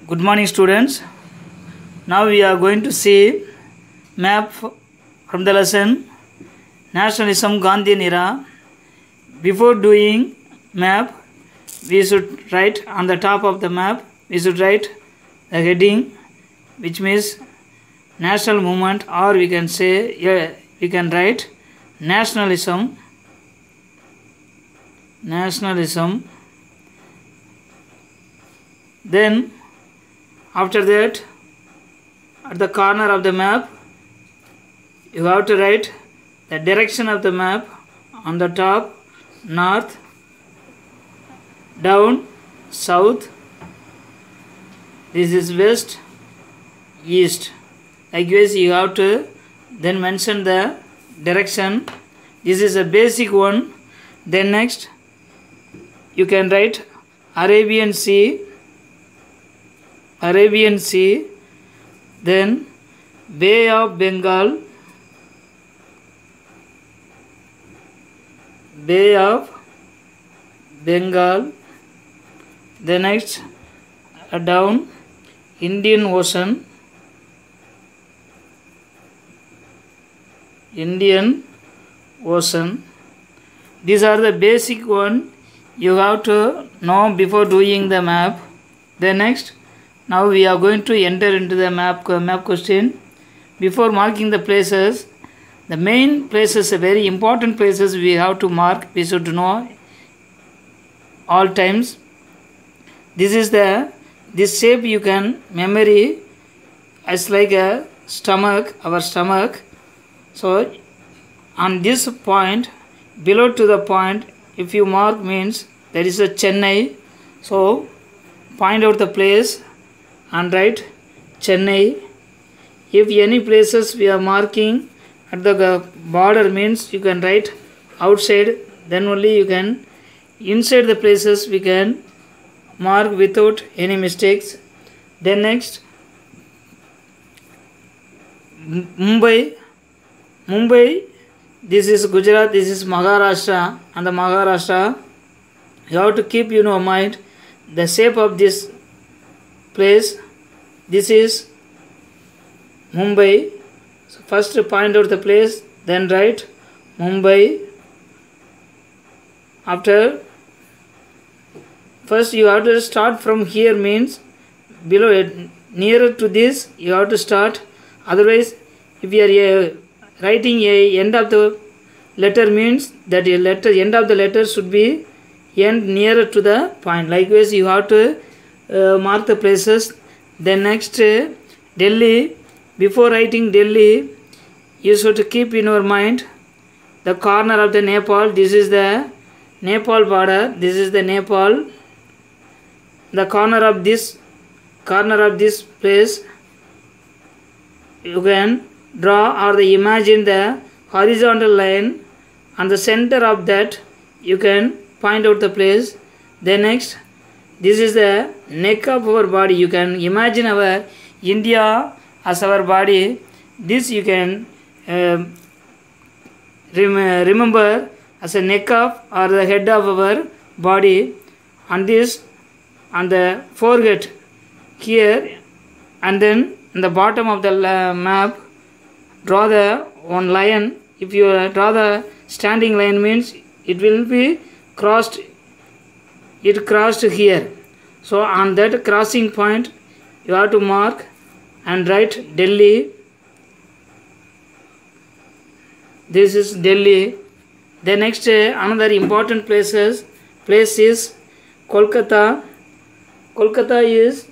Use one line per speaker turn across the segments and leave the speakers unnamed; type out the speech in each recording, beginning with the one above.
Good morning, students. Now we are going to see map from the lesson Nationalism Gandhian era. Before doing map, we should write on the top of the map, we should write the heading, which means national movement, or we can say, we can write nationalism. Then after that, at the corner of the map, you have to write the direction of the map. On the top, north, down, south, this is west, east. Likewise, you have to then mention the direction. This is a basic one. Then next, you can write Arabian Sea, then Bay of Bengal, then next down Indian Ocean, These are the basic one you have to know before doing the map. Then next, now we are going to enter into the map question. Before marking the places, the main places, very important places we have to mark, we should know all times. This shape you can memory as like a stomach, our stomach. So on this point, below to the point, if you mark means there is a Chennai. So point out the place and write Chennai. If any places we are marking at the border means you can write outside, then only you can inside the places we can mark without any mistakes. Then next, Mumbai, this is Gujarat, this is Maharashtra, and the Maharashtra, you have to keep in your mind the shape of this place. This is Mumbai. So first point out the place, then write Mumbai. After, first you have to start from here means below it, nearer to this you have to start. Otherwise, if you are writing a end of the letter means that a letter end of the letter should be end nearer to the point. Likewise, you have to mark the places. Then next, Delhi. Before writing Delhi, you should keep in your mind the corner of the Nepal. This is the Nepal border. This is the Nepal. The corner of this place, you can draw or imagine the horizontal line. On the center of that, you can point out the place. Then next, this is the neck of our body. You can imagine our India as our body. This you can remember as a neck of or the head of our body. On this, on the forehead here, and then in the bottom of the map, draw the one line. If you draw the standing line means it will be crossed. It crossed here. So on that crossing point, you have to mark and write Delhi. This is Delhi. The next another important place is Kolkata. Kolkata is,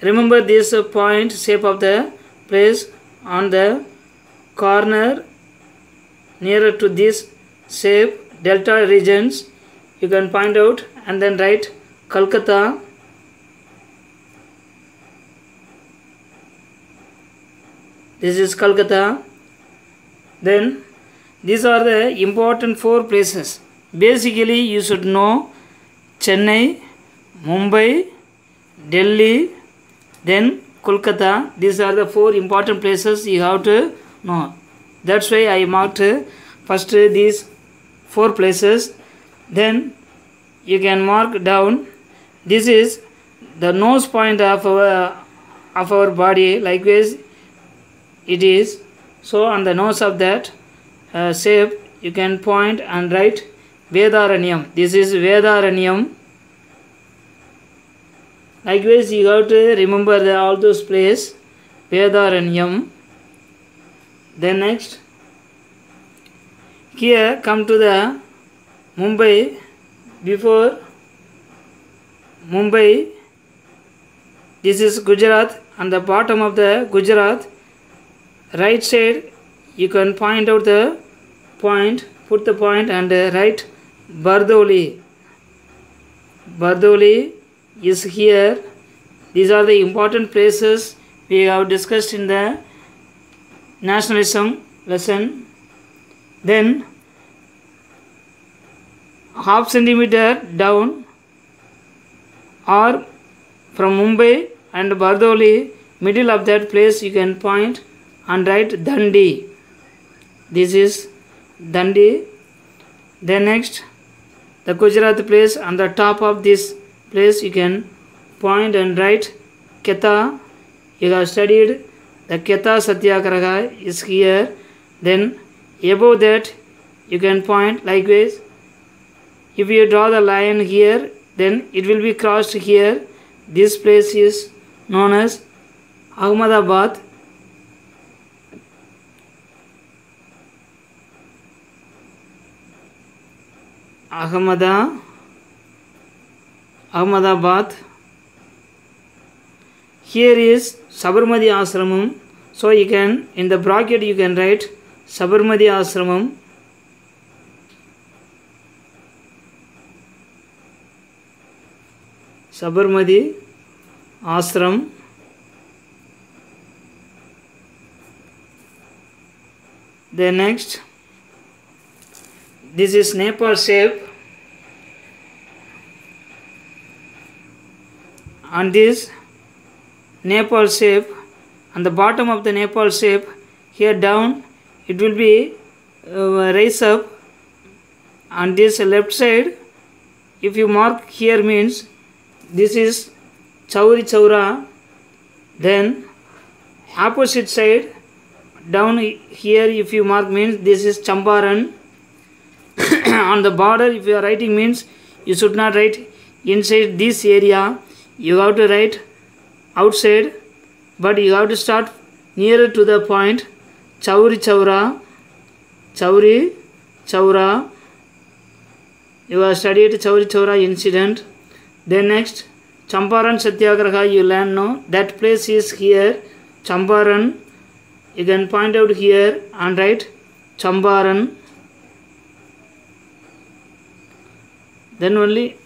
remember this point shape of the place on the corner nearer to this shape, delta regions, you can point out and then write Kolkata. This is Kolkata. Then these are the important 4 places. Basically, you should know Chennai, Mumbai, Delhi, then Kolkata. These are the 4 important places you have to know. That's why I marked first these 4 places. Then you can mark down. This is the nose point of our body, likewise it is. So on the nose of that shape you can point and write Vedaranyam. This is Vedaranyam. Likewise you have to remember all those places. Vedaranyam. Then next, here come to the Mumbai. Before Mumbai, this is Gujarat. On the bottom of the Gujarat, right side, you can point out the point, put the point and write Bardoli. Bardoli is here. These are the important places we have discussed in the nationalism lesson. Then half centimeter down or from Mumbai and Bardoli, middle of that place you can point and write Dandi. This is Dandi. Then next, the Gujarat place, on the top of this place you can point and write Keta. You have studied the Keta Satyagraha is here. Then above that you can point likewise. If you draw the line here, then it will be crossed here. This place is known as Ahmedabad. Ahmedabad. Here is Sabarmati Ashramam. So you can, in the bracket you can write Sabarmati Ashramam. Sabarmati Ashram. Then next, this is Nepal shape. On this Nepal shape, on the bottom of the Nepal shape, here down, it will be raise up. On this left side, if you mark here means this is Chauri Chaura. Then opposite side down here if you mark means this is Champaran. On the border if you are writing means you should not write inside this area, you have to write outside, but you have to start nearer to the point. Chauri Chaura. Chauri Chaura. You have studied Chauri Chaura incident. Then next, Champaran Satyagraha you learn now. That place is here, Champaran. You can point out here and write Champaran. Then only,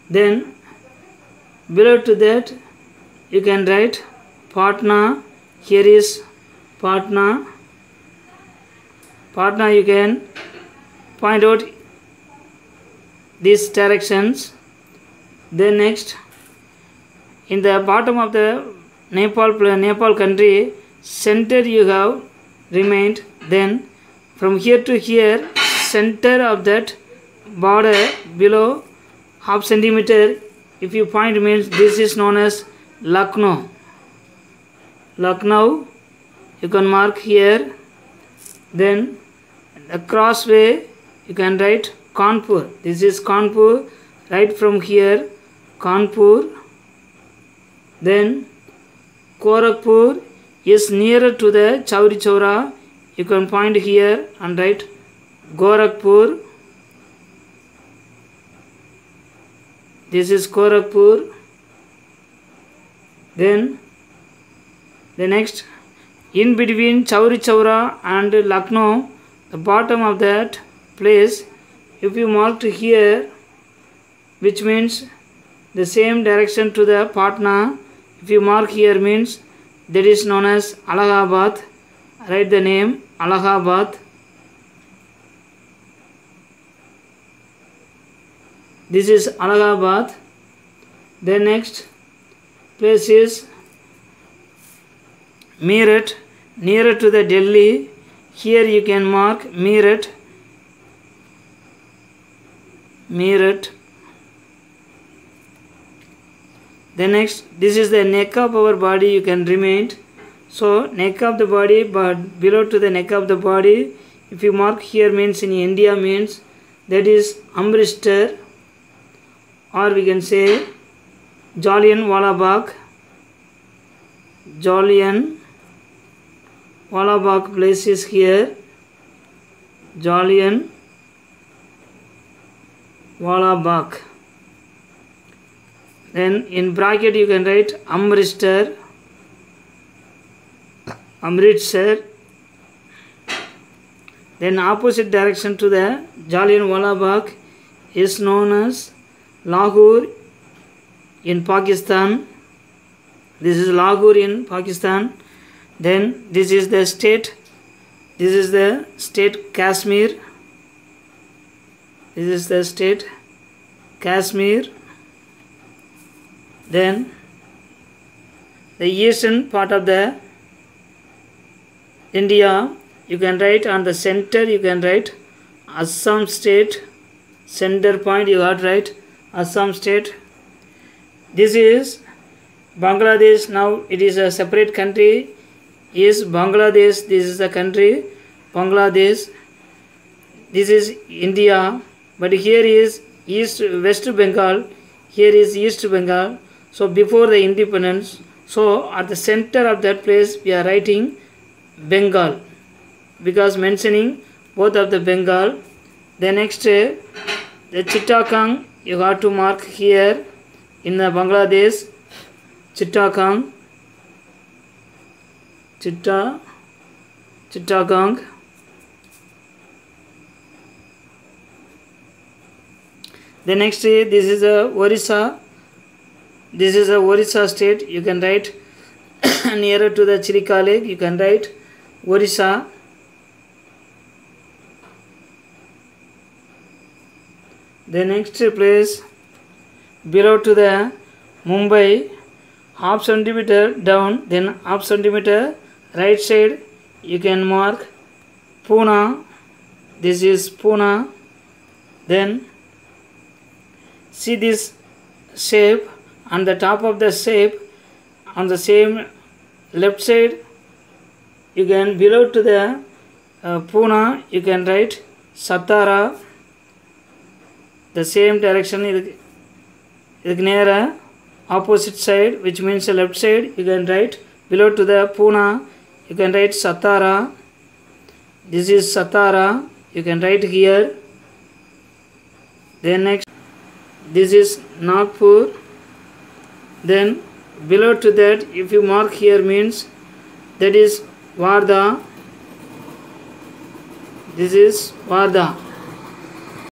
then below to that you can write Patna. Here is Patna. Patna you can point out these directions. Then next, in the bottom of the Nepal country, center you have remained. Then from here to here, center of that border below half centimeter, if you point means this is known as Lucknow. Lucknow, you can mark here. Then the crossway you can write Kanpur. This is Kanpur. Right from here, Kanpur. Then Gorakhpur is nearer to the Chauri Chaura. You can point here and write Gorakhpur. This is Gorakhpur. Then the next, in between Chauri Chaura and Lucknow, the bottom of that place, if you marked here, which means the same direction to the Patna, if you mark here means that is known as Allahabad. Write the name Allahabad. This is Allahabad. Then next place is Meerut, nearer to the Delhi. Here you can mark Meerut. Meerut. Then next, this is the neck of our body, you can remain. So neck of the body, but below to the neck of the body, if you mark here means in India means that is Amritsar, or we can say Jallianwala Bagh. Jallianwala Bagh place is here. Jallianwala Bagh. Then in bracket you can write Amritsar. Then opposite direction to the Jallianwala Bagh is known as Lahore in Pakistan. This is Lahore in Pakistan. Then this is the state. This is the state Kashmir. This is the state Kashmir. Then the eastern part of the India, you can write on the center, you can write Assam state. Center point you got right, Assam state. This is Bangladesh. Now it is a separate country. Is Bangladesh, this is the country Bangladesh. This is India, but here is West Bengal. Here is East Bengal. So before the independence, so at the center of that place we are writing Bengal, because mentioning both of the Bengal. The next, the Chittagong you have to mark here in the Bangladesh. Chittagong. The next, this is a Orissa. This is a Orissa state. You can write nearer to the Chilika Lake. You can write Orissa. The next place below to the Mumbai, half centimeter down, then half centimeter right side you can mark Pune. This is Pune. Then see this shape, on the top of the shape on the same left side you can below to the Pune you can write Satara. The same direction is near opposite side, which means the left side you can write below to the Pune you can write Satara. This is Satara, you can write here. Then next, this is Nagpur. Then below to that if you mark here means that is Wardha. This is Wardha.